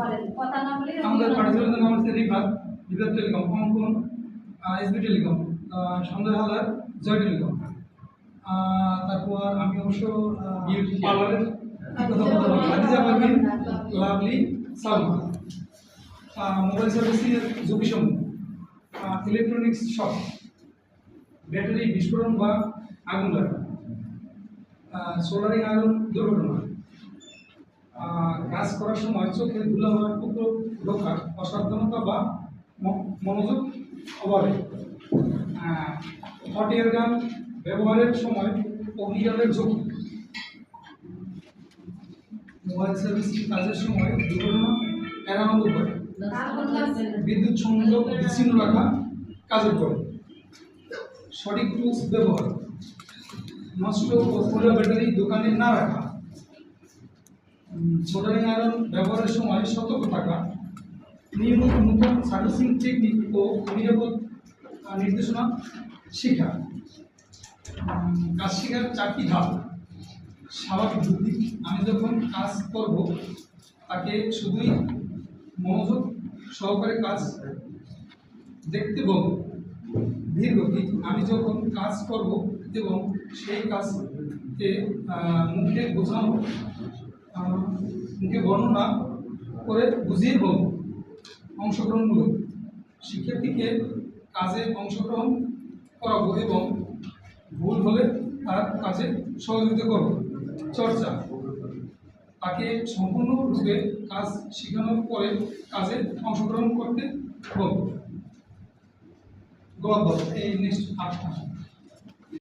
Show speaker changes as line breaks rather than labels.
আমাদের পার্টিসিপেন্টদের নাম হচ্ছে রিফাত টেলিকম, অঙ্কন এসবি টেলিকম, সন্ধ্যা হালার জয় টেলিকম। তারপর আমি অবশ্য পার্লারের খাদিজা পারভিন, লাভলি, সালমা। মোবাইল সার্ভিসের ঝুঁকি সমূহ, ইলেকট্রনিক্স শপ, ব্যাটারি বিস্ফোরণ বা আগুন লাগা, সোলারিং আয়রন দুর্ঘটনা, কাজ করার সময় চোখে ধুলা হওয়ার টুকরো রক্ষা, অসাবধানতা বা মনোযোগ অভাবে, হট এয়ার গান ব্যবহারের সময় অগ্নিকাণ্ডের ঝুঁকি, মোবাইল সার্ভিস কাজের সময় দুর্ঘটনা এড়ানোর উপায়, বিদ্যুৎ সংযোগ বিচ্ছিন্ন রাখা কাজের পরে, সঠিক টুলস ব্যবহার, নষ্ট ও খোলা ব্যাটারি দোকানে না রাখা, সোলারিং আয়রন ব্যবহারের সময় সতর্ক থাকা, নিয়মিত নতুন সার্ভিসিং টেকনিক ও নিরাপদ নির্দেশনা শেখা। কাজ শেখার 4টি ধাপ। স্বাভাবিক বুদ্ধি, আমি যখন কাজ করব তাকে শুধুই মনোযোগ সহকারে কাজ দেখতে বলব। ধীর গতি, আমি যখন কাজ করব এবং সেই কাজকে মুখে বোঝানো মুখে বর্ণনা করে বুঝিয়ে বলব। অংশগ্রহণমূলক, শিক্ষার্থীকে কাজে অংশগ্রহণ করাবো এবং ভুল হলে তার কাজে সহযোগিতা করব। চর্চা, তাকে সম্পূর্ণরূপে কাজ শেখানোর পরে কাজে অংশগ্রহণ করতে বলব। গল্প এই নেক্সট 8টা।